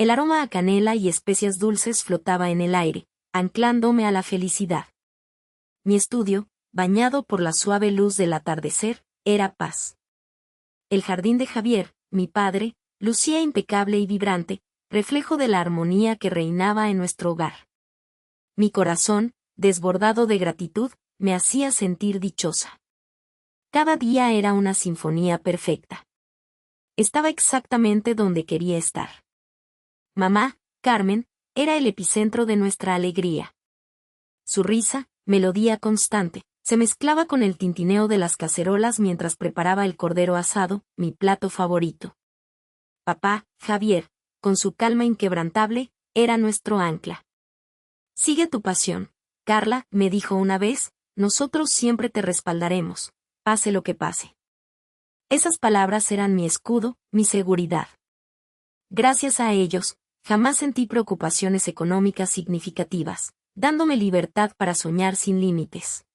El aroma a canela y especias dulces flotaba en el aire, anclándome a la felicidad. Mi estudio, bañado por la suave luz del atardecer, era paz. El jardín de Javier, mi padre, lucía impecable y vibrante, reflejo de la armonía que reinaba en nuestro hogar. Mi corazón, desbordado de gratitud, me hacía sentir dichosa. Cada día era una sinfonía perfecta. Estaba exactamente donde quería estar. Mamá, Carmen, era el epicentro de nuestra alegría. Su risa, melodía constante, se mezclaba con el tintineo de las cacerolas mientras preparaba el cordero asado, mi plato favorito. Papá, Javier, con su calma inquebrantable, era nuestro ancla. Sigue tu pasión, Carla, me dijo una vez, nosotros siempre te respaldaremos, pase lo que pase. Esas palabras eran mi escudo, mi seguridad. Gracias a ellos, jamás sentí preocupaciones económicas significativas, dándome libertad para soñar sin límites.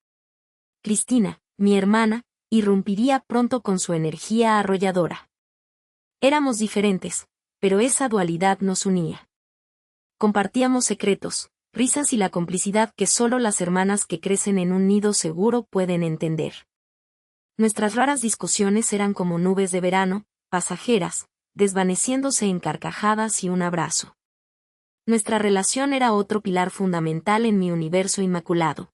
Cristina, mi hermana, irrumpiría pronto con su energía arrolladora. Éramos diferentes, pero esa dualidad nos unía. Compartíamos secretos, risas y la complicidad que solo las hermanas que crecen en un nido seguro pueden entender. Nuestras raras discusiones eran como nubes de verano, pasajeras, desvaneciéndose en carcajadas y un abrazo. Nuestra relación era otro pilar fundamental en mi universo inmaculado.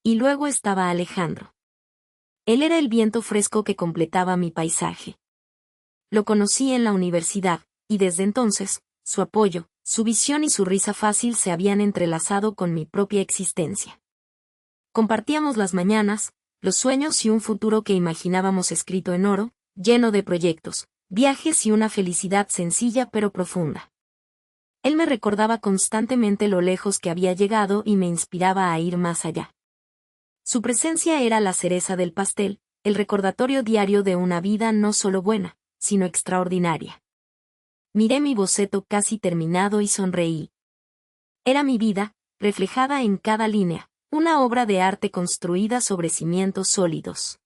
Y luego estaba Alejandro. Él era el viento fresco que completaba mi paisaje. Lo conocí en la universidad, y desde entonces, su apoyo, su visión y su risa fácil se habían entrelazado con mi propia existencia. Compartíamos las mañanas, los sueños y un futuro que imaginábamos escrito en oro, lleno de proyectos, viajes y una felicidad sencilla pero profunda. Él me recordaba constantemente lo lejos que había llegado y me inspiraba a ir más allá. Su presencia era la cereza del pastel, el recordatorio diario de una vida no solo buena, sino extraordinaria. Miré mi boceto casi terminado y sonreí. Era mi vida, reflejada en cada línea, una obra de arte construida sobre cimientos sólidos.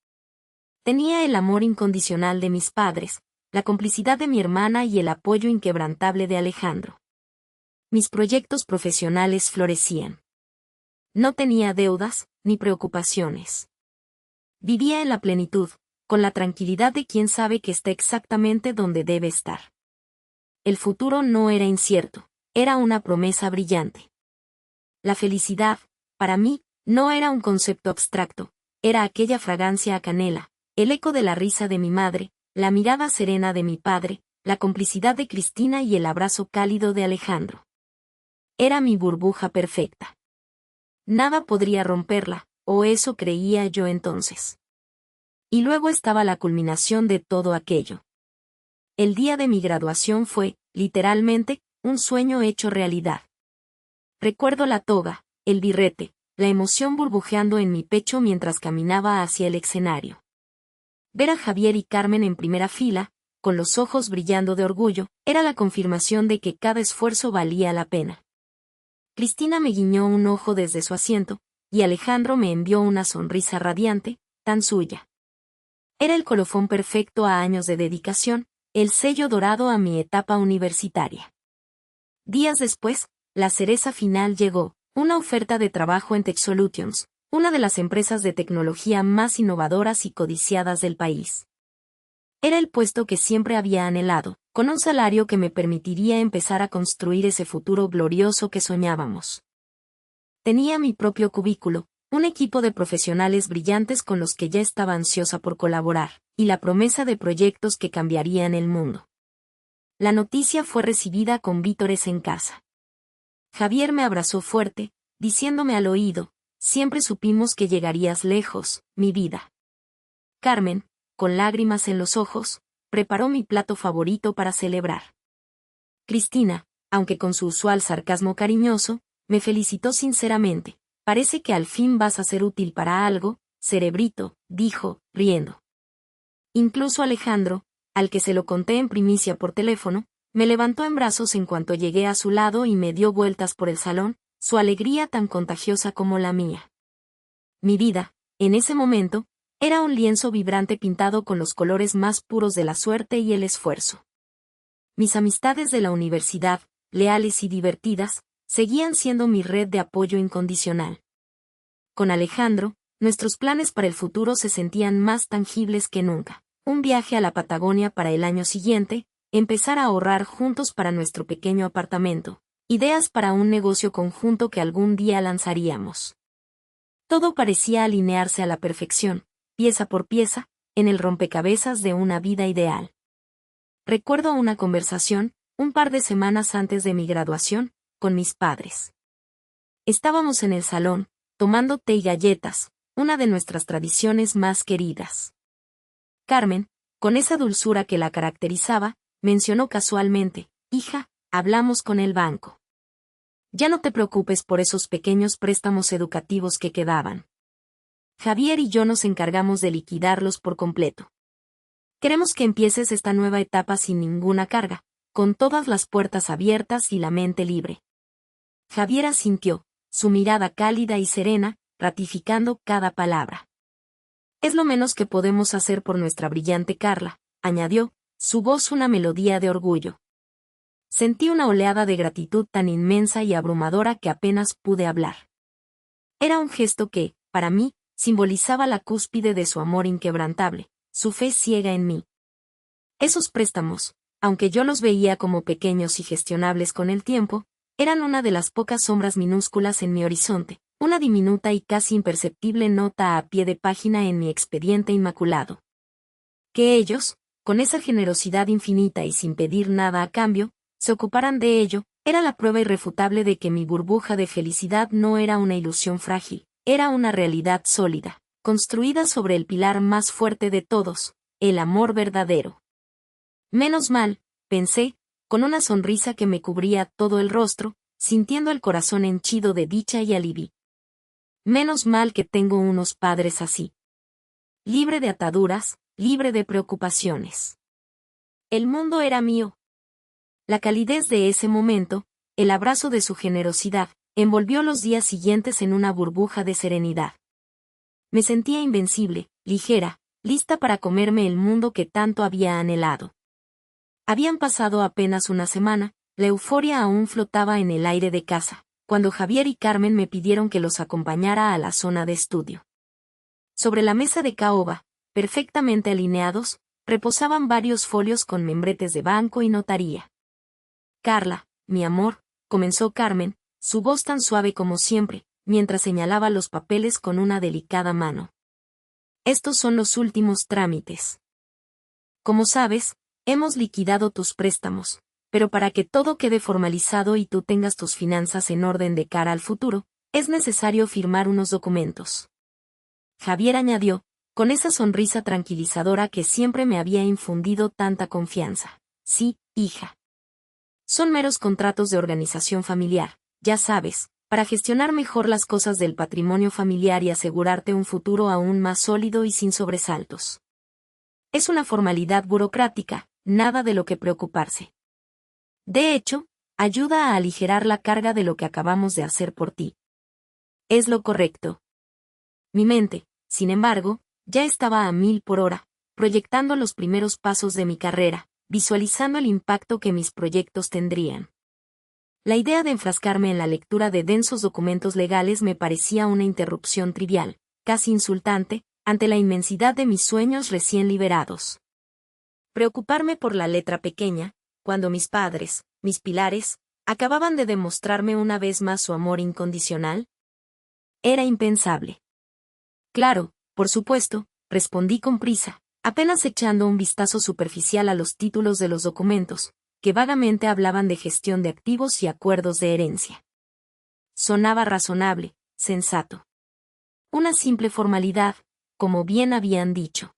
Tenía el amor incondicional de mis padres, la complicidad de mi hermana y el apoyo inquebrantable de Alejandro. Mis proyectos profesionales florecían. No tenía deudas, ni preocupaciones. Vivía en la plenitud, con la tranquilidad de quien sabe que está exactamente donde debe estar. El futuro no era incierto, era una promesa brillante. La felicidad, para mí, no era un concepto abstracto, era aquella fragancia a canela, el eco de la risa de mi madre, la mirada serena de mi padre, la complicidad de Cristina y el abrazo cálido de Alejandro. Era mi burbuja perfecta. Nada podría romperla, o eso creía yo entonces. Y luego estaba la culminación de todo aquello. El día de mi graduación fue, literalmente, un sueño hecho realidad. Recuerdo la toga, el birrete, la emoción burbujeando en mi pecho mientras caminaba hacia el escenario. Ver a Javier y Carmen en primera fila, con los ojos brillando de orgullo, era la confirmación de que cada esfuerzo valía la pena. Cristina me guiñó un ojo desde su asiento, y Alejandro me envió una sonrisa radiante, tan suya. Era el colofón perfecto a años de dedicación, el sello dorado a mi etapa universitaria. Días después, la cereza final llegó, una oferta de trabajo en Texolutions, una de las empresas de tecnología más innovadoras y codiciadas del país. Era el puesto que siempre había anhelado, con un salario que me permitiría empezar a construir ese futuro glorioso que soñábamos. Tenía mi propio cubículo, un equipo de profesionales brillantes con los que ya estaba ansiosa por colaborar, y la promesa de proyectos que cambiarían el mundo. La noticia fue recibida con vítores en casa. Javier me abrazó fuerte, diciéndome al oído, siempre supimos que llegarías lejos, mi vida. Carmen, con lágrimas en los ojos, preparó mi plato favorito para celebrar. Cristina, aunque con su usual sarcasmo cariñoso, me felicitó sinceramente. Parece que al fin vas a ser útil para algo, cerebrito, dijo, riendo. Incluso Alejandro, al que se lo conté en primicia por teléfono, me levantó en brazos en cuanto llegué a su lado y me dio vueltas por el salón, su alegría tan contagiosa como la mía. Mi vida, en ese momento, era un lienzo vibrante pintado con los colores más puros de la suerte y el esfuerzo. Mis amistades de la universidad, leales y divertidas, seguían siendo mi red de apoyo incondicional. Con Alejandro, nuestros planes para el futuro se sentían más tangibles que nunca. Un viaje a la Patagonia para el año siguiente, empezar a ahorrar juntos para nuestro pequeño apartamento, ideas para un negocio conjunto que algún día lanzaríamos. Todo parecía alinearse a la perfección, pieza por pieza, en el rompecabezas de una vida ideal. Recuerdo una conversación, un par de semanas antes de mi graduación, con mis padres. Estábamos en el salón, tomando té y galletas, una de nuestras tradiciones más queridas. Carmen, con esa dulzura que la caracterizaba, mencionó casualmente: «Hija, hablamos con el banco. Ya no te preocupes por esos pequeños préstamos educativos que quedaban. Javier y yo nos encargamos de liquidarlos por completo. Queremos que empieces esta nueva etapa sin ninguna carga, con todas las puertas abiertas y la mente libre». Javier asintió, su mirada cálida y serena, ratificando cada palabra. «Es lo menos que podemos hacer por nuestra brillante Carla», añadió, su voz una melodía de orgullo. Sentí una oleada de gratitud tan inmensa y abrumadora que apenas pude hablar. Era un gesto que, para mí, simbolizaba la cúspide de su amor inquebrantable, su fe ciega en mí. Esos préstamos, aunque yo los veía como pequeños y gestionables con el tiempo, eran una de las pocas sombras minúsculas en mi horizonte, una diminuta y casi imperceptible nota a pie de página en mi expediente inmaculado. Que ellos, con esa generosidad infinita y sin pedir nada a cambio, se ocuparan de ello, era la prueba irrefutable de que mi burbuja de felicidad no era una ilusión frágil, era una realidad sólida, construida sobre el pilar más fuerte de todos, el amor verdadero. Menos mal, pensé, con una sonrisa que me cubría todo el rostro, sintiendo el corazón henchido de dicha y alivio. Menos mal que tengo unos padres así. Libre de ataduras, libre de preocupaciones. El mundo era mío. La calidez de ese momento, el abrazo de su generosidad, envolvió los días siguientes en una burbuja de serenidad. Me sentía invencible, ligera, lista para comerme el mundo que tanto había anhelado. Habían pasado apenas una semana, la euforia aún flotaba en el aire de casa, cuando Javier y Carmen me pidieron que los acompañara a la zona de estudio. Sobre la mesa de caoba, perfectamente alineados, reposaban varios folios con membretes de banco y notaría. «Carla, mi amor», comenzó Carmen, su voz tan suave como siempre, mientras señalaba los papeles con una delicada mano. «Estos son los últimos trámites. Como sabes, hemos liquidado tus préstamos, pero para que todo quede formalizado y tú tengas tus finanzas en orden de cara al futuro, es necesario firmar unos documentos». Javier añadió, con esa sonrisa tranquilizadora que siempre me había infundido tanta confianza. «Sí, hija. Son meros contratos de organización familiar, ya sabes, para gestionar mejor las cosas del patrimonio familiar y asegurarte un futuro aún más sólido y sin sobresaltos. Es una formalidad burocrática, nada de lo que preocuparse. De hecho, ayuda a aligerar la carga de lo que acabamos de hacer por ti. Es lo correcto». Mi mente, sin embargo, ya estaba a 1000 por hora, proyectando los primeros pasos de mi carrera, visualizando el impacto que mis proyectos tendrían. La idea de enfrascarme en la lectura de densos documentos legales me parecía una interrupción trivial, casi insultante, ante la inmensidad de mis sueños recién liberados. Preocuparme por la letra pequeña, cuando mis padres, mis pilares, acababan de demostrarme una vez más su amor incondicional. Era impensable. «Claro, por supuesto», respondí con prisa, apenas echando un vistazo superficial a los títulos de los documentos, que vagamente hablaban de gestión de activos y acuerdos de herencia. Sonaba razonable, sensato. Una simple formalidad, como bien habían dicho.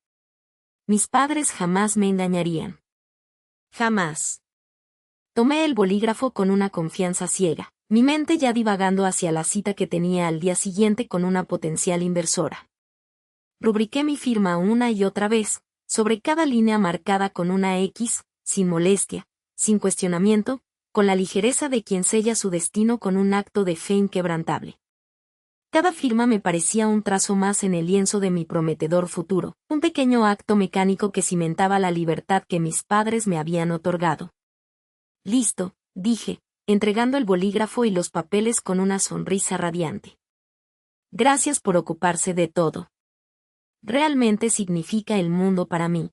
Mis padres jamás me engañarían. Jamás. Tomé el bolígrafo con una confianza ciega, mi mente ya divagando hacia la cita que tenía al día siguiente con una potencial inversora. Rubriqué mi firma una y otra vez, sobre cada línea marcada con una X, sin molestia, sin cuestionamiento, con la ligereza de quien sella su destino con un acto de fe inquebrantable. Cada firma me parecía un trazo más en el lienzo de mi prometedor futuro, un pequeño acto mecánico que cimentaba la libertad que mis padres me habían otorgado. Listo, dije, entregando el bolígrafo y los papeles con una sonrisa radiante. Gracias por ocuparse de todo. Realmente significa el mundo para mí.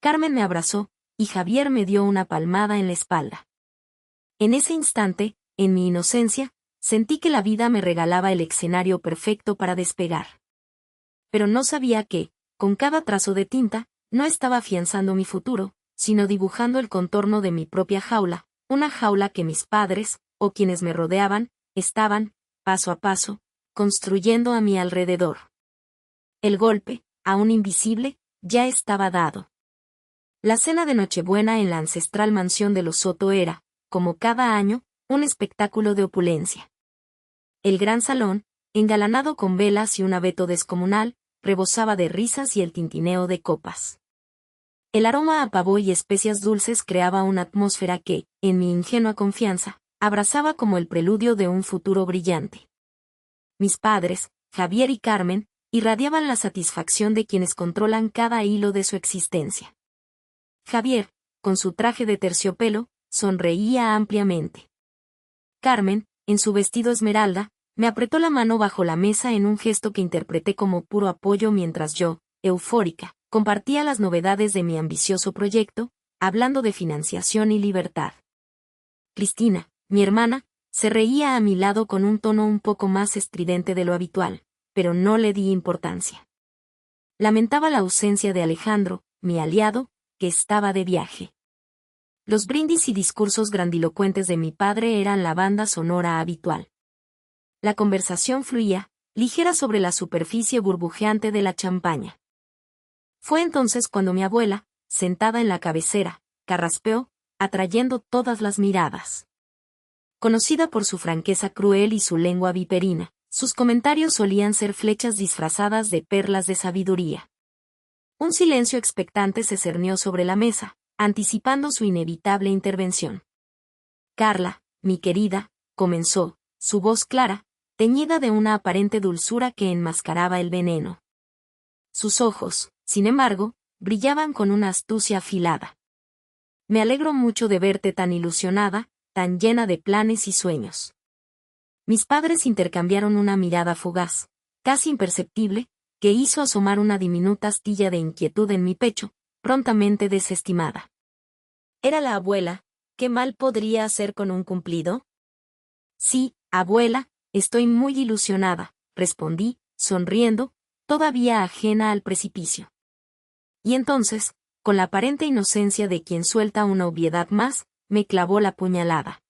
Carmen me abrazó, y Javier me dio una palmada en la espalda. En ese instante, en mi inocencia, sentí que la vida me regalaba el escenario perfecto para despegar. Pero no sabía que, con cada trazo de tinta, no estaba afianzando mi futuro, sino dibujando el contorno de mi propia jaula, una jaula que mis padres, o quienes me rodeaban, estaban, paso a paso, construyendo a mi alrededor. El golpe, aún invisible, ya estaba dado. La cena de Nochebuena en la ancestral mansión de los Soto era, como cada año, un espectáculo de opulencia. El gran salón, engalanado con velas y un abeto descomunal, rebosaba de risas y el tintineo de copas. El aroma a pavo y especias dulces creaba una atmósfera que, en mi ingenua confianza, abrazaba como el preludio de un futuro brillante. Mis padres, Javier y Carmen, irradiaban la satisfacción de quienes controlan cada hilo de su existencia. Javier, con su traje de terciopelo, sonreía ampliamente. Carmen, en su vestido esmeralda, me apretó la mano bajo la mesa en un gesto que interpreté como puro apoyo mientras yo, eufórica, compartía las novedades de mi ambicioso proyecto, hablando de financiación y libertad. Cristina, mi hermana, se reía a mi lado con un tono un poco más estridente de lo habitual, pero no le di importancia. Lamentaba la ausencia de Alejandro, mi aliado, que estaba de viaje. Los brindis y discursos grandilocuentes de mi padre eran la banda sonora habitual. La conversación fluía, ligera sobre la superficie burbujeante de la champaña. Fue entonces cuando mi abuela, sentada en la cabecera, carraspeó, atrayendo todas las miradas. Conocida por su franqueza cruel y su lengua viperina, sus comentarios solían ser flechas disfrazadas de perlas de sabiduría. Un silencio expectante se cernió sobre la mesa, anticipando su inevitable intervención. Carla, mi querida, comenzó, su voz clara, teñida de una aparente dulzura que enmascaraba el veneno. Sus ojos, sin embargo, brillaban con una astucia afilada. Me alegro mucho de verte tan ilusionada, tan llena de planes y sueños. Mis padres intercambiaron una mirada fugaz, casi imperceptible, que hizo asomar una diminuta astilla de inquietud en mi pecho, prontamente desestimada. Era la abuela, ¿qué mal podría hacer con un cumplido? Sí, abuela, estoy muy ilusionada, respondí, sonriendo, todavía ajena al precipicio. Y entonces, con la aparente inocencia de quien suelta una obviedad más, me clavó la puñalada.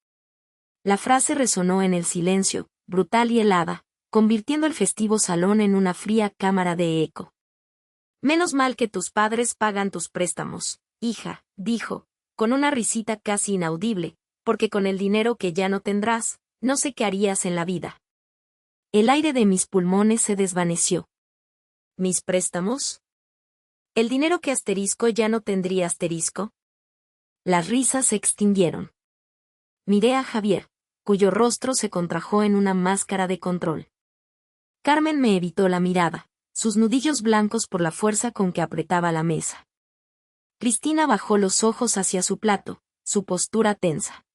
La frase resonó en el silencio, brutal y helada, convirtiendo el festivo salón en una fría cámara de eco. Menos mal que tus padres pagan tus préstamos, hija, dijo, con una risita casi inaudible, porque con el dinero que ya no tendrás, no sé qué harías en la vida. El aire de mis pulmones se desvaneció. ¿Mis préstamos? ¿El dinero que asterisco ya no tendría asterisco? Las risas se extinguieron. Miré a Javier, cuyo rostro se contrajo en una máscara de control. Carmen me evitó la mirada, sus nudillos blancos por la fuerza con que apretaba la mesa. Cristina bajó los ojos hacia su plato, su postura tensa.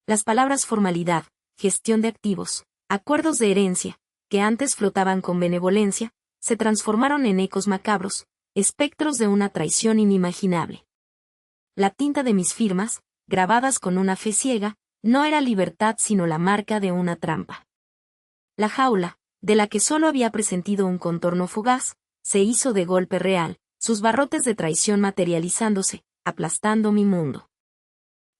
Las palabras formalidad, gestión de activos, acuerdos de herencia, que antes flotaban con benevolencia, se transformaron en ecos macabros, espectros de una traición inimaginable. La tinta de mis firmas, grabadas con una fe ciega, no era libertad sino la marca de una trampa. La jaula, de la que solo había presentido un contorno fugaz, se hizo de golpe real, sus barrotes de traición materializándose, aplastando mi mundo.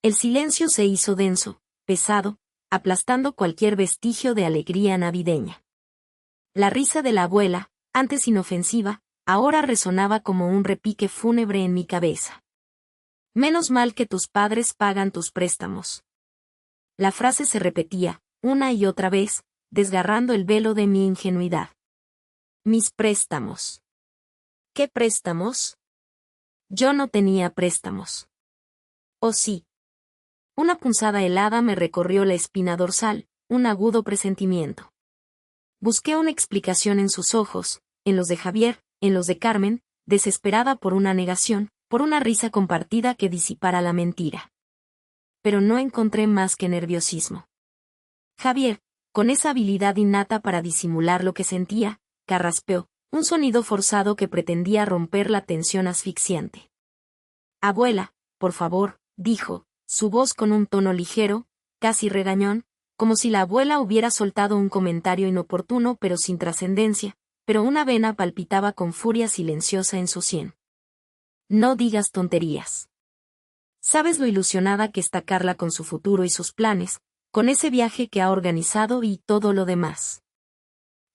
El silencio se hizo denso, pesado, aplastando cualquier vestigio de alegría navideña. La risa de la abuela, antes inofensiva, ahora resonaba como un repique fúnebre en mi cabeza. Menos mal que tus padres pagan tus préstamos. La frase se repetía, una y otra vez, desgarrando el velo de mi ingenuidad. Mis préstamos. ¿Qué préstamos? Yo no tenía préstamos. ¿O sí? Una punzada helada me recorrió la espina dorsal, un agudo presentimiento. Busqué una explicación en sus ojos, en los de Javier, en los de Carmen, desesperada por una negación, por una risa compartida que disipara la mentira. pero no encontré más que nerviosismo. Javier, con esa habilidad innata para disimular lo que sentía, carraspeó, un sonido forzado que pretendía romper la tensión asfixiante. Abuela, por favor, dijo, su voz con un tono ligero, casi regañón, como si la abuela hubiera soltado un comentario inoportuno pero sin trascendencia, pero una vena palpitaba con furia silenciosa en su sien. No digas tonterías. Sabes lo ilusionada que está Carla con su futuro y sus planes, con ese viaje que ha organizado y todo lo demás.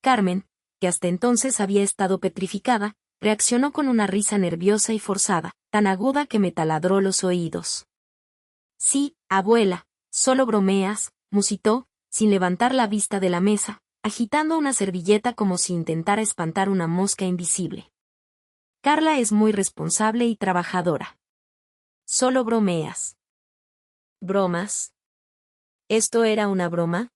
Carmen, que hasta entonces había estado petrificada, reaccionó con una risa nerviosa y forzada, tan aguda que me taladró los oídos. Sí, abuela, solo bromeas, musitó, sin levantar la vista de la mesa, agitando una servilleta como si intentara espantar una mosca invisible. Carla es muy responsable y trabajadora. Solo bromeas. ¿Bromas? ¿Esto era una broma?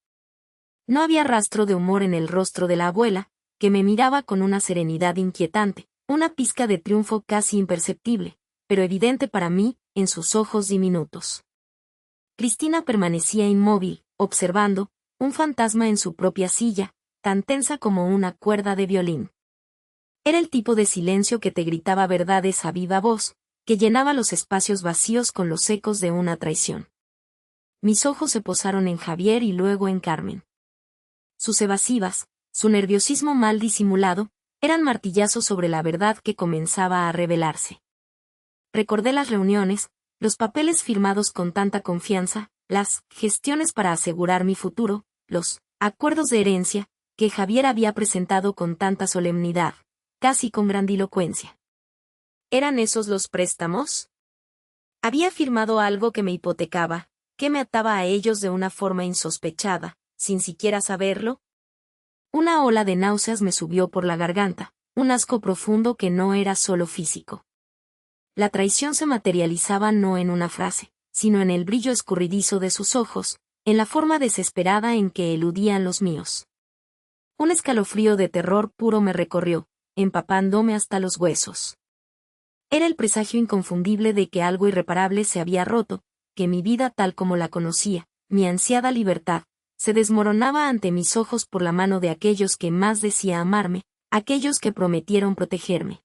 No había rastro de humor en el rostro de la abuela, que me miraba con una serenidad inquietante, una pizca de triunfo casi imperceptible, pero evidente para mí, en sus ojos diminutos. Cristina permanecía inmóvil, observando, un fantasma en su propia silla, tan tensa como una cuerda de violín. Era el tipo de silencio que te gritaba verdades a viva voz, que llenaba los espacios vacíos con los ecos de una traición. Mis ojos se posaron en Javier y luego en Carmen. Sus evasivas, su nerviosismo mal disimulado, eran martillazos sobre la verdad que comenzaba a revelarse. Recordé las reuniones, los papeles firmados con tanta confianza, las gestiones para asegurar mi futuro, los acuerdos de herencia, que Javier había presentado con tanta solemnidad, casi con grandilocuencia. ¿Eran esos los préstamos? Había firmado algo que me hipotecaba, que me ataba a ellos de una forma insospechada, sin siquiera saberlo. Una ola de náuseas me subió por la garganta, un asco profundo que no era solo físico. La traición se materializaba no en una frase, sino en el brillo escurridizo de sus ojos, en la forma desesperada en que eludían los míos. Un escalofrío de terror puro me recorrió, empapándome hasta los huesos. Era el presagio inconfundible de que algo irreparable se había roto, que mi vida tal como la conocía, mi ansiada libertad, se desmoronaba ante mis ojos por la mano de aquellos que más decía amarme, aquellos que prometieron protegerme.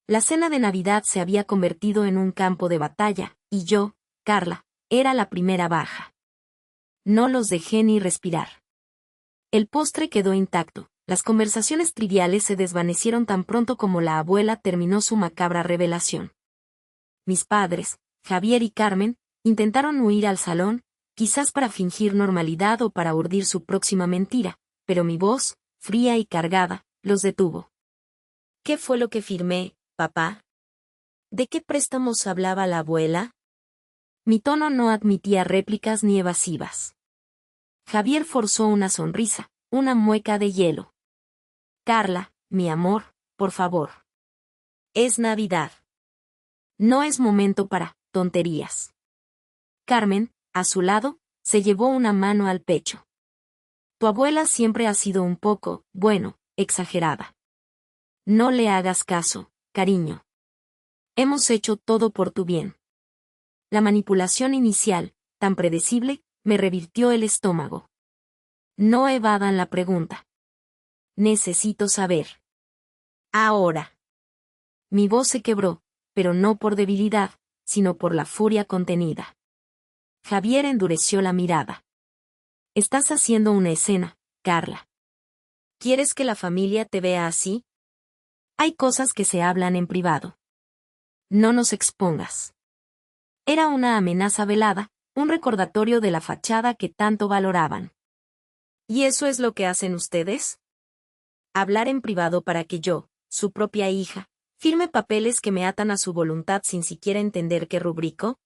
La cena de Navidad se había convertido en un campo de batalla, y yo, Carla, era la primera baja. No los dejé ni respirar. El postre quedó intacto, las conversaciones triviales se desvanecieron tan pronto como la abuela terminó su macabra revelación. Mis padres, Javier y Carmen, intentaron huir al salón, quizás para fingir normalidad o para urdir su próxima mentira, pero mi voz, fría y cargada, los detuvo. ¿Qué fue lo que firmé, papá? ¿De qué préstamos hablaba la abuela? Mi tono no admitía réplicas ni evasivas. Javier forzó una sonrisa, una mueca de hielo. Carla, mi amor, por favor. Es Navidad. No es momento para tonterías. Carmen, a su lado, se llevó una mano al pecho. Tu abuela siempre ha sido un poco, bueno, exagerada. No le hagas caso, cariño. Hemos hecho todo por tu bien. La manipulación inicial, tan predecible, me revirtió el estómago. No evadan la pregunta. Necesito saber. Ahora. Mi voz se quebró, pero no por debilidad, sino por la furia contenida. Javier endureció la mirada. Estás haciendo una escena, Carla. ¿Quieres que la familia te vea así? Hay cosas que se hablan en privado. No nos expongas. Era una amenaza velada, un recordatorio de la fachada que tanto valoraban. ¿Y eso es lo que hacen ustedes? Hablar en privado para que yo, su propia hija, firme papeles que me atan a su voluntad sin siquiera entender qué rubrico.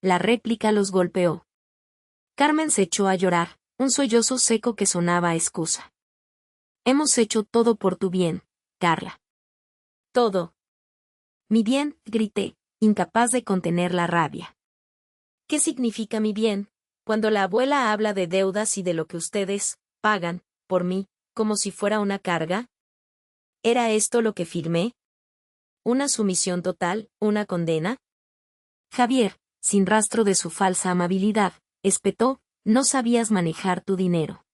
La réplica los golpeó. Carmen se echó a llorar, un sollozo seco que sonaba a excusa. Hemos hecho todo por tu bien, Carla. Todo. Mi bien, grité, incapaz de contener la rabia. ¿Qué significa mi bien, cuando la abuela habla de deudas y de lo que ustedes pagan por mí, como si fuera una carga? ¿Era esto lo que firmé? ¿Una sumisión total, una condena? Javier, sin rastro de su falsa amabilidad, espetó: no sabías manejar tu dinero.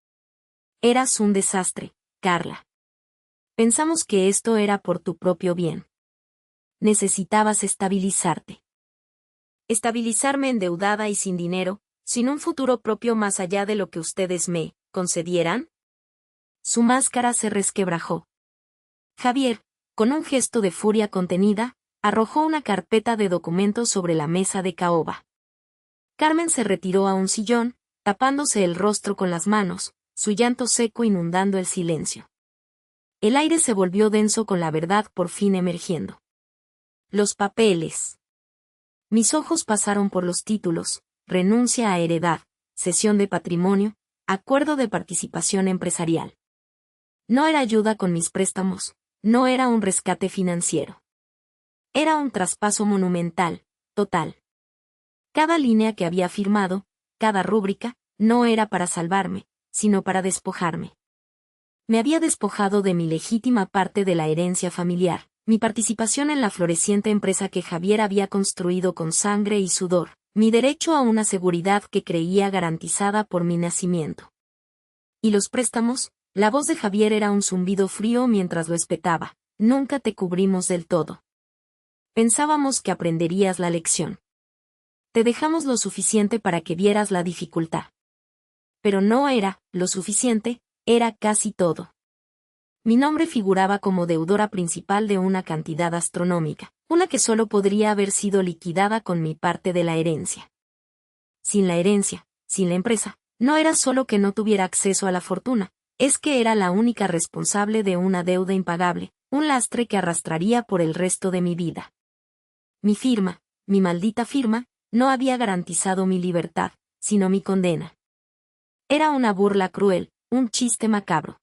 Eras un desastre, Carla. Pensamos que esto era por tu propio bien. Necesitabas estabilizarte. Estabilizarme endeudada y sin dinero, sin un futuro propio más allá de lo que ustedes me concedieran. Su máscara se resquebrajó. Javier, con un gesto de furia contenida, arrojó una carpeta de documentos sobre la mesa de caoba. Carmen se retiró a un sillón, tapándose el rostro con las manos, su llanto seco inundando el silencio. El aire se volvió denso con la verdad por fin emergiendo. Los papeles. Mis ojos pasaron por los títulos: renuncia a heredad, cesión de patrimonio, acuerdo de participación empresarial. No era ayuda con mis préstamos, no era un rescate financiero. Era un traspaso monumental, total. Cada línea que había firmado, cada rúbrica, no era para salvarme, sino para despojarme. Me había despojado de mi legítima parte de la herencia familiar, mi participación en la floreciente empresa que Javier había construido con sangre y sudor, mi derecho a una seguridad que creía garantizada por mi nacimiento. ¿Y los préstamos? La voz de Javier era un zumbido frío mientras lo espetaba: nunca te cubrimos del todo. Pensábamos que aprenderías la lección. Te dejamos lo suficiente para que vieras la dificultad. Pero no era lo suficiente, era casi todo. Mi nombre figuraba como deudora principal de una cantidad astronómica, una que solo podría haber sido liquidada con mi parte de la herencia. Sin la herencia, sin la empresa, no era solo que no tuviera acceso a la fortuna, es que era la única responsable de una deuda impagable, un lastre que arrastraría por el resto de mi vida. Mi firma, mi maldita firma, no había garantizado mi libertad, sino mi condena. Era una burla cruel, un chiste macabro.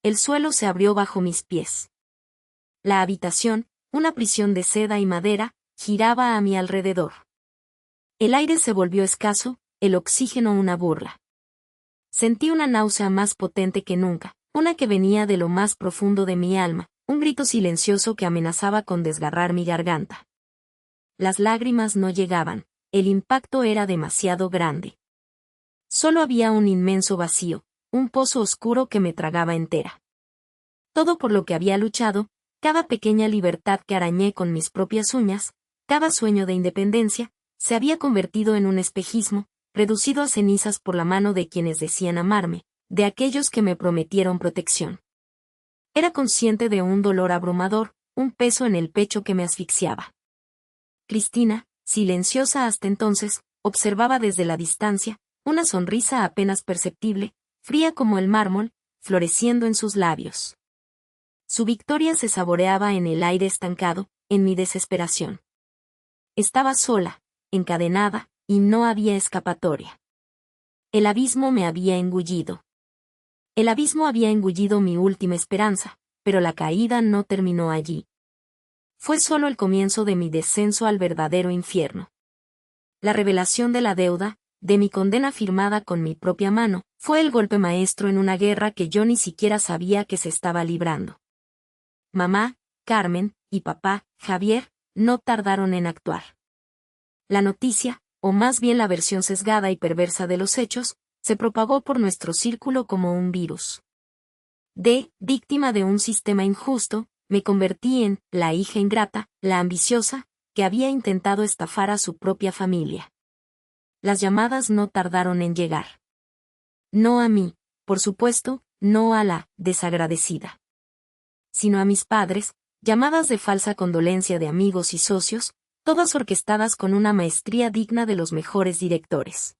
El suelo se abrió bajo mis pies. La habitación, una prisión de seda y madera, giraba a mi alrededor. El aire se volvió escaso, el oxígeno una burla. Sentí una náusea más potente que nunca, una que venía de lo más profundo de mi alma, un grito silencioso que amenazaba con desgarrar mi garganta. Las lágrimas no llegaban, el impacto era demasiado grande. Solo había un inmenso vacío, un pozo oscuro que me tragaba entera. Todo por lo que había luchado, cada pequeña libertad que arañé con mis propias uñas, cada sueño de independencia, se había convertido en un espejismo, reducido a cenizas por la mano de quienes decían amarme, de aquellos que me prometieron protección. Era consciente de un dolor abrumador, un peso en el pecho que me asfixiaba. Cristina, silenciosa hasta entonces, observaba desde la distancia, una sonrisa apenas perceptible, fría como el mármol, floreciendo en sus labios. Su victoria se saboreaba en el aire estancado, en mi desesperación. Estaba sola, encadenada, y no había escapatoria. El abismo me había engullido. El abismo había engullido mi última esperanza, pero la caída no terminó allí. Fue solo el comienzo de mi descenso al verdadero infierno. La revelación de la deuda, de mi condena firmada con mi propia mano, fue el golpe maestro en una guerra que yo ni siquiera sabía que se estaba librando. Mamá, Carmen, y papá, Javier, no tardaron en actuar. La noticia, o más bien la versión sesgada y perversa de los hechos, se propagó por nuestro círculo como un virus. Víctima de un sistema injusto, me convertí en la hija ingrata, la ambiciosa, que había intentado estafar a su propia familia. Las llamadas no tardaron en llegar. No a mí, por supuesto, no a la desagradecida, sino a mis padres, llamadas de falsa condolencia de amigos y socios, todas orquestadas con una maestría digna de los mejores directores.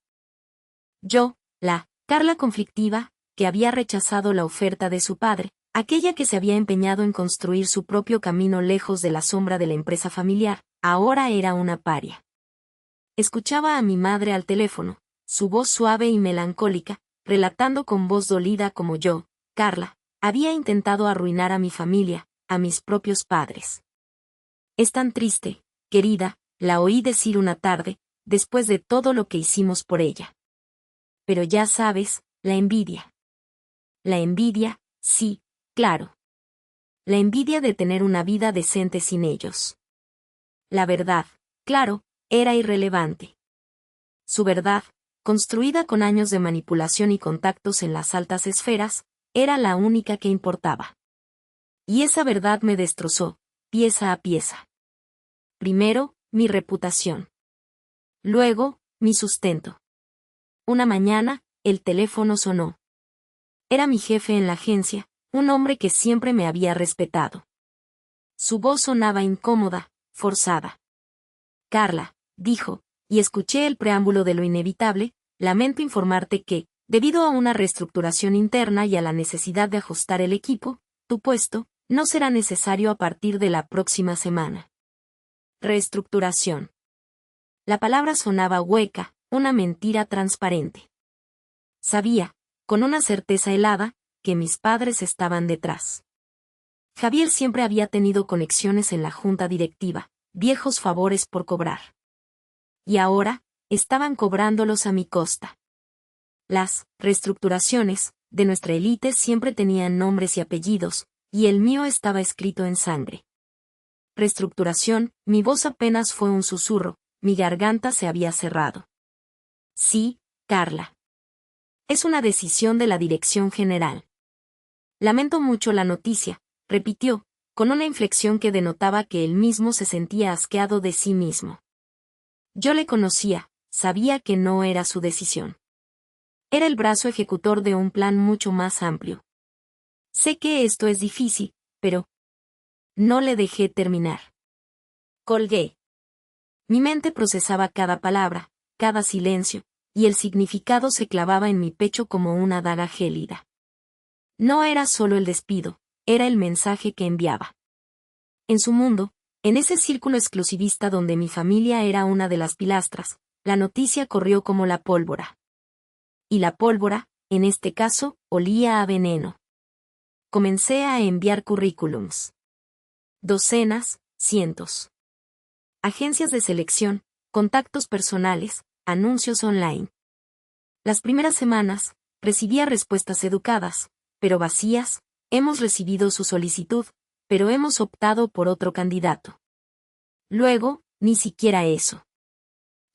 Yo, la Carla conflictiva, que había rechazado la oferta de su padre, aquella que se había empeñado en construir su propio camino lejos de la sombra de la empresa familiar, ahora era una paria. Escuchaba a mi madre al teléfono, su voz suave y melancólica, relatando con voz dolida como yo, Carla, había intentado arruinar a mi familia, a mis propios padres. Es tan triste, querida, la oí decir una tarde, después de todo lo que hicimos por ella. Pero ya sabes, la envidia. La envidia, sí, claro. La envidia de tener una vida decente sin ellos. La verdad, claro, era irrelevante. Su verdad, construida con años de manipulación y contactos en las altas esferas, era la única que importaba. Y esa verdad me destrozó, pieza a pieza. Primero, mi reputación. Luego, mi sustento. Una mañana, el teléfono sonó. Era mi jefe en la agencia, un hombre que siempre me había respetado. Su voz sonaba incómoda, forzada. Carla, dijo, y escuché el preámbulo de lo inevitable, lamento informarte que, debido a una reestructuración interna y a la necesidad de ajustar el equipo, tu puesto no será necesario a partir de la próxima semana. Reestructuración. La palabra sonaba hueca, una mentira transparente. Sabía, con una certeza helada, que mis padres estaban detrás. Javier siempre había tenido conexiones en la junta directiva, viejos favores por cobrar. Y ahora, estaban cobrándolos a mi costa. Las reestructuraciones de nuestra élite siempre tenían nombres y apellidos, y el mío estaba escrito en sangre. Reestructuración, mi voz apenas fue un susurro, mi garganta se había cerrado. Sí, Carla. Es una decisión de la dirección general. Lamento mucho la noticia, repitió, con una inflexión que denotaba que él mismo se sentía asqueado de sí mismo. Yo le conocía, sabía que no era su decisión. Era el brazo ejecutor de un plan mucho más amplio. Sé que esto es difícil, pero... No le dejé terminar. Colgué. Mi mente procesaba cada palabra, cada silencio, y el significado se clavaba en mi pecho como una daga gélida. No era solo el despido, era el mensaje que enviaba. En su mundo, en ese círculo exclusivista donde mi familia era una de las pilastras, la noticia corrió como la pólvora. Y la pólvora, en este caso, olía a veneno. Comencé a enviar currículums. Docenas, cientos. Agencias de selección, contactos personales, anuncios online. Las primeras semanas, recibía respuestas educadas, pero vacías. Hemos recibido su solicitud, pero hemos optado por otro candidato. Luego, ni siquiera eso.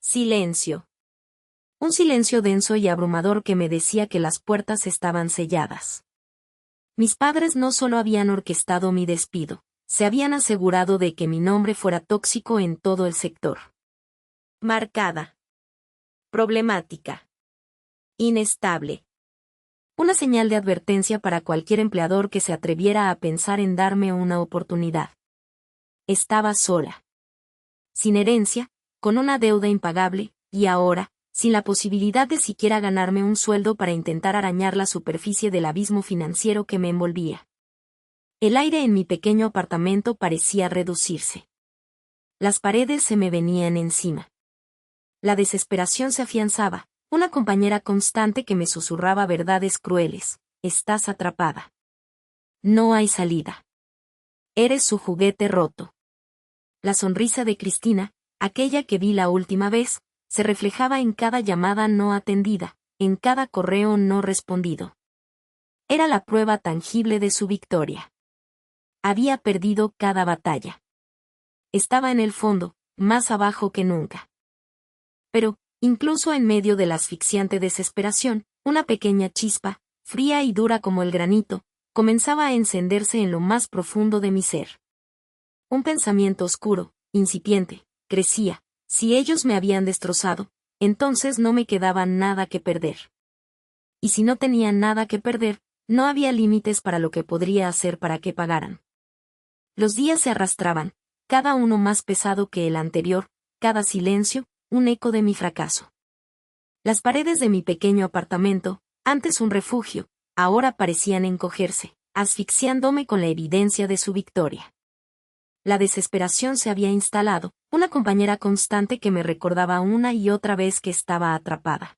Silencio. Un silencio denso y abrumador que me decía que las puertas estaban selladas. Mis padres no solo habían orquestado mi despido, se habían asegurado de que mi nombre fuera tóxico en todo el sector. Marcada. Problemática. Inestable. Una señal de advertencia para cualquier empleador que se atreviera a pensar en darme una oportunidad. Estaba sola. Sin herencia, con una deuda impagable, y ahora, sin la posibilidad de siquiera ganarme un sueldo para intentar arañar la superficie del abismo financiero que me envolvía. El aire en mi pequeño apartamento parecía reducirse. Las paredes se me venían encima. La desesperación se afianzaba, una compañera constante que me susurraba verdades crueles: estás atrapada. No hay salida. Eres su juguete roto. La sonrisa de Cristina, aquella que vi la última vez, se reflejaba en cada llamada no atendida, en cada correo no respondido. Era la prueba tangible de su victoria. Había perdido cada batalla. Estaba en el fondo, más abajo que nunca. Pero, incluso en medio de la asfixiante desesperación, una pequeña chispa, fría y dura como el granito, comenzaba a encenderse en lo más profundo de mi ser. Un pensamiento oscuro, incipiente, crecía: si ellos me habían destrozado, entonces no me quedaba nada que perder. Y si no tenía nada que perder, no había límites para lo que podría hacer para que pagaran. Los días se arrastraban, cada uno más pesado que el anterior, cada silencio, un eco de mi fracaso. Las paredes de mi pequeño apartamento, antes un refugio, ahora parecían encogerse, asfixiándome con la evidencia de su victoria. La desesperación se había instalado, una compañera constante que me recordaba una y otra vez que estaba atrapada.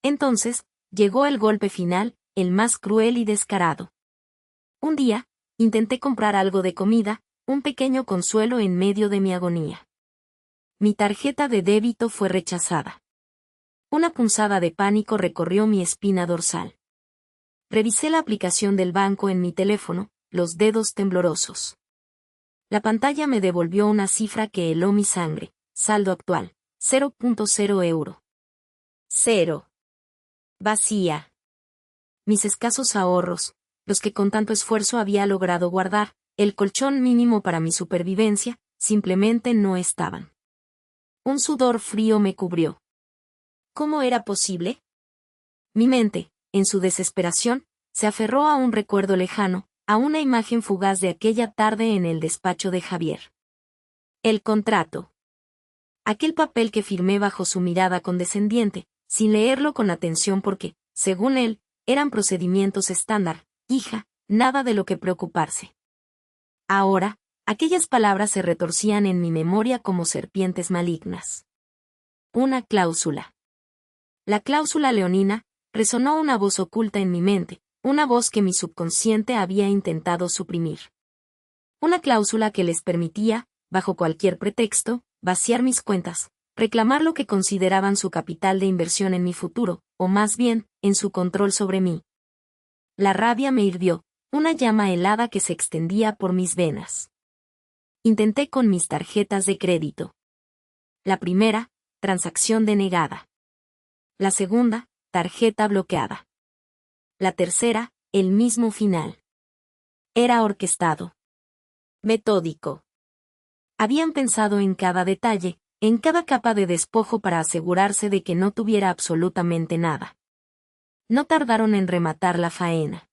Entonces, llegó el golpe final, el más cruel y descarado. Un día, intenté comprar algo de comida, un pequeño consuelo en medio de mi agonía. Mi tarjeta de débito fue rechazada. Una punzada de pánico recorrió mi espina dorsal. Revisé la aplicación del banco en mi teléfono, los dedos temblorosos. La pantalla me devolvió una cifra que heló mi sangre: saldo actual, 0.0 euro. 0. Vacía. Mis escasos ahorros, los que con tanto esfuerzo había logrado guardar, el colchón mínimo para mi supervivencia, simplemente no estaban. Un sudor frío me cubrió. ¿Cómo era posible? Mi mente, en su desesperación, se aferró a un recuerdo lejano, a una imagen fugaz de aquella tarde en el despacho de Javier. El contrato. Aquel papel que firmé bajo su mirada condescendiente, sin leerlo con atención porque, según él, eran procedimientos estándar, hija, nada de lo que preocuparse. Ahora, aquellas palabras se retorcían en mi memoria como serpientes malignas. Una cláusula. La cláusula leonina, resonó una voz oculta en mi mente, una voz que mi subconsciente había intentado suprimir. Una cláusula que les permitía, bajo cualquier pretexto, vaciar mis cuentas, reclamar lo que consideraban su capital de inversión en mi futuro, o más bien, en su control sobre mí. La rabia me hirvió, una llama helada que se extendía por mis venas. Intenté con mis tarjetas de crédito. La primera, transacción denegada. La segunda, tarjeta bloqueada. La tercera, el mismo final. Era orquestado. Metódico. Habían pensado en cada detalle, en cada capa de despojo para asegurarse de que no tuviera absolutamente nada. No tardaron en rematar la faena.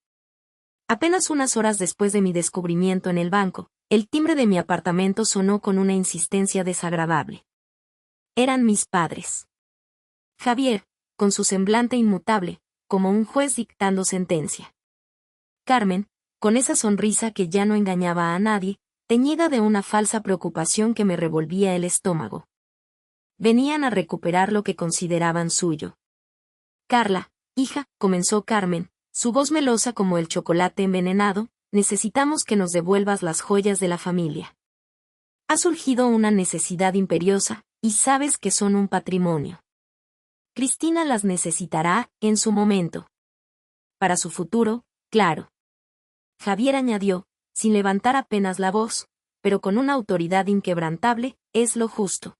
Apenas unas horas después de mi descubrimiento en el banco, el timbre de mi apartamento sonó con una insistencia desagradable. Eran mis padres. Javier, con su semblante inmutable, como un juez dictando sentencia. Carmen, con esa sonrisa que ya no engañaba a nadie, teñida de una falsa preocupación que me revolvía el estómago. Venían a recuperar lo que consideraban suyo. Carla, hija, comenzó Carmen, su voz melosa como el chocolate envenenado, necesitamos que nos devuelvas las joyas de la familia. Ha surgido una necesidad imperiosa, y sabes que son un patrimonio. Cristina las necesitará, en su momento. Para su futuro, claro. Javier añadió, sin levantar apenas la voz, pero con una autoridad inquebrantable, es lo justo.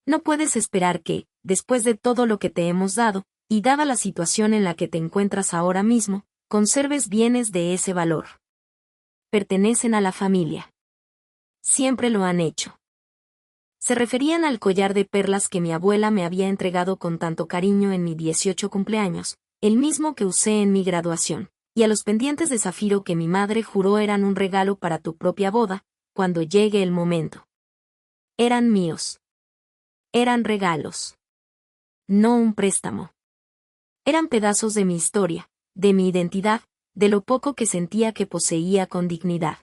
No puedes esperar que, después de todo lo que te hemos dado, y dada la situación en la que te encuentras ahora mismo, conserves bienes de ese valor. Pertenecen a la familia. Siempre lo han hecho. Se referían al collar de perlas que mi abuela me había entregado con tanto cariño en mi 18 cumpleaños, el mismo que usé en mi graduación, y a los pendientes de zafiro que mi madre juró eran un regalo para tu propia boda, cuando llegue el momento. Eran míos. Eran regalos. No un préstamo. Eran pedazos de mi historia, de mi identidad, de lo poco que sentía que poseía con dignidad.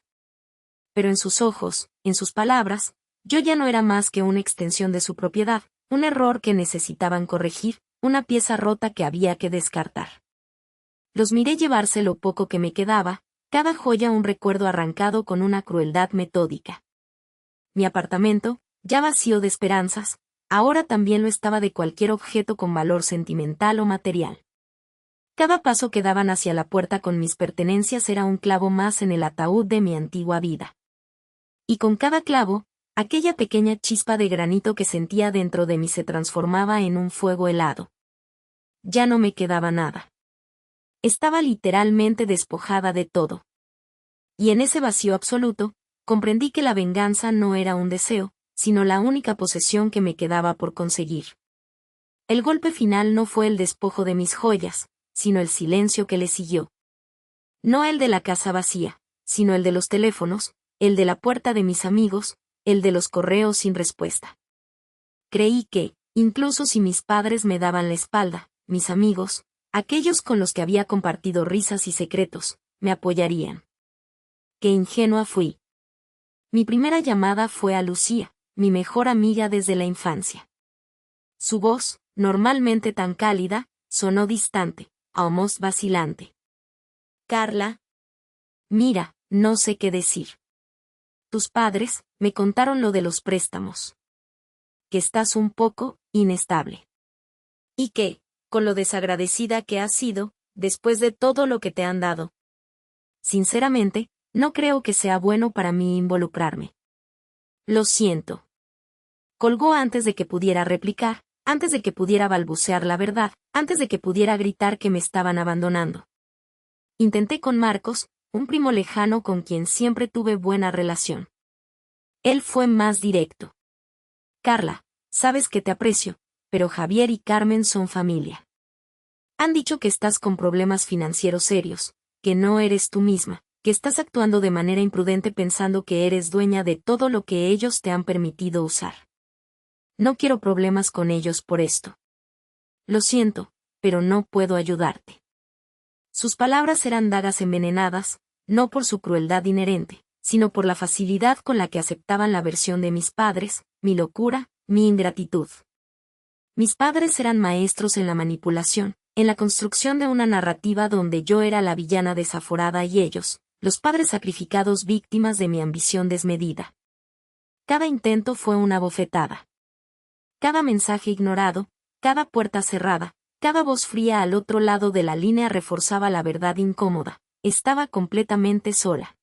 Pero en sus ojos, en sus palabras, yo ya no era más que una extensión de su propiedad, un error que necesitaban corregir, una pieza rota que había que descartar. Los miré llevarse lo poco que me quedaba, cada joya un recuerdo arrancado con una crueldad metódica. Mi apartamento, ya vacío de esperanzas, ahora también lo estaba de cualquier objeto con valor sentimental o material. Cada paso que daban hacia la puerta con mis pertenencias era un clavo más en el ataúd de mi antigua vida. Y con cada clavo, aquella pequeña chispa de granito que sentía dentro de mí se transformaba en un fuego helado. Ya no me quedaba nada. Estaba literalmente despojada de todo. Y en ese vacío absoluto, comprendí que la venganza no era un deseo, sino la única posesión que me quedaba por conseguir. El golpe final no fue el despojo de mis joyas, sino el silencio que le siguió. No el de la casa vacía, sino el de los teléfonos, el de la puerta de mis amigos, el de los correos sin respuesta. Creí que, incluso si mis padres me daban la espalda, mis amigos, aquellos con los que había compartido risas y secretos, me apoyarían. Qué ingenua fui. Mi primera llamada fue a Lucía, mi mejor amiga desde la infancia. Su voz, normalmente tan cálida, sonó distante, almost vacilante. Carla. Mira, no sé qué decir. Tus padres, me contaron lo de los préstamos. Que estás un poco, inestable. Y que, con lo desagradecida que has sido, después de todo lo que te han dado. Sinceramente, no creo que sea bueno para mí involucrarme. Lo siento. Colgó antes de que pudiera replicar, antes de que pudiera balbucear la verdad, antes de que pudiera gritar que me estaban abandonando. Intenté con Marcos, un primo lejano con quien siempre tuve buena relación. Él fue más directo. Carla, sabes que te aprecio, pero Javier y Carmen son familia. Han dicho que estás con problemas financieros serios, que no eres tú misma, que estás actuando de manera imprudente pensando que eres dueña de todo lo que ellos te han permitido usar. No quiero problemas con ellos por esto. Lo siento, pero no puedo ayudarte. Sus palabras eran dagas envenenadas, no por su crueldad inherente, sino por la facilidad con la que aceptaban la versión de mis padres, mi locura, mi ingratitud. Mis padres eran maestros en la manipulación, en la construcción de una narrativa donde yo era la villana desaforada y ellos, los padres sacrificados víctimas de mi ambición desmedida. Cada intento fue una bofetada. Cada mensaje ignorado, cada puerta cerrada, cada voz fría al otro lado de la línea reforzaba la verdad incómoda. Estaba completamente sola.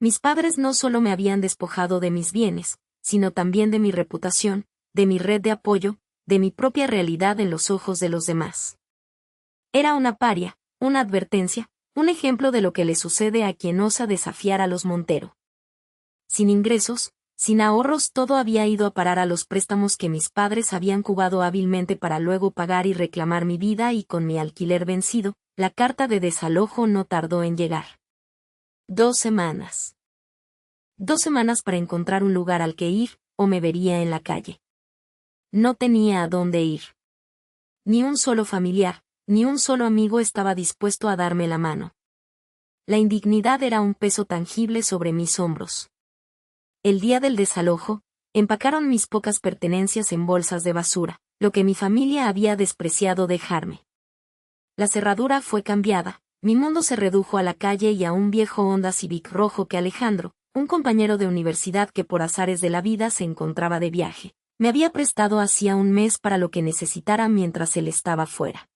Mis padres no solo me habían despojado de mis bienes, sino también de mi reputación, de mi red de apoyo, de mi propia realidad en los ojos de los demás. Era una paria, una advertencia, un ejemplo de lo que le sucede a quien osa desafiar a los Montero. Sin ingresos, sin ahorros, todo había ido a parar a los préstamos que mis padres habían cubado hábilmente para luego pagar y reclamar mi vida, y con mi alquiler vencido, la carta de desalojo no tardó en llegar. 2 semanas. 2 semanas para encontrar un lugar al que ir, o me vería en la calle. No tenía a dónde ir. Ni un solo familiar, ni un solo amigo estaba dispuesto a darme la mano. La indignidad era un peso tangible sobre mis hombros. El día del desalojo, empacaron mis pocas pertenencias en bolsas de basura, lo que mi familia había despreciado dejarme. La cerradura fue cambiada, mi mundo se redujo a la calle y a un viejo Honda Civic rojo que Alejandro, un compañero de universidad que por azares de la vida se encontraba de viaje, me había prestado hacía un mes para lo que necesitara mientras él estaba fuera.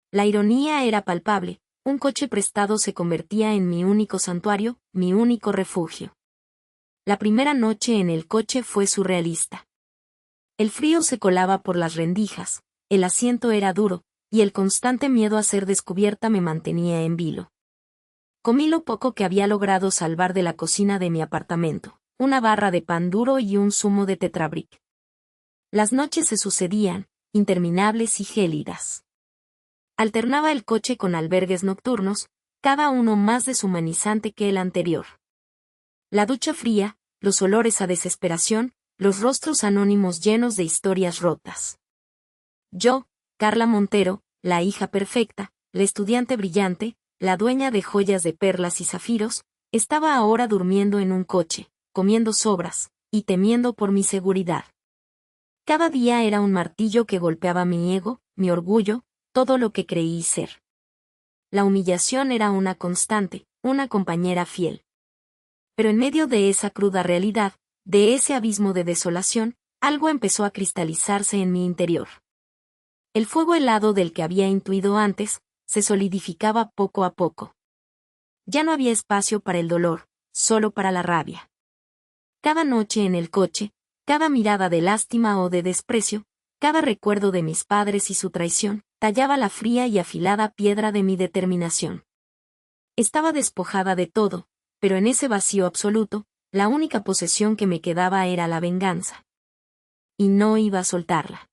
La ironía era palpable, un coche prestado se convertía en mi único santuario, mi único refugio. La primera noche en el coche fue surrealista. El frío se colaba por las rendijas, el asiento era duro, y el constante miedo a ser descubierta me mantenía en vilo. Comí lo poco que había logrado salvar de la cocina de mi apartamento, una barra de pan duro y un zumo de Tetrabric. Las noches se sucedían, interminables y gélidas. Alternaba el coche con albergues nocturnos, cada uno más deshumanizante que el anterior. La ducha fría, los olores a desesperación, los rostros anónimos llenos de historias rotas. Yo, Carla Montero, la hija perfecta, la estudiante brillante, la dueña de joyas de perlas y zafiros, estaba ahora durmiendo en un coche, comiendo sobras, y temiendo por mi seguridad. Cada día era un martillo que golpeaba mi ego, mi orgullo, todo lo que creí ser. La humillación era una constante, una compañera fiel. Pero en medio de esa cruda realidad, de ese abismo de desolación, algo empezó a cristalizarse en mi interior. El fuego helado del que había intuido antes, se solidificaba poco a poco. Ya no había espacio para el dolor, solo para la rabia. Cada noche en el coche, cada mirada de lástima o de desprecio, cada recuerdo de mis padres y su traición, tallaba la fría y afilada piedra de mi determinación. Estaba despojada de todo, pero en ese vacío absoluto, la única posesión que me quedaba era la venganza. Y no iba a soltarla.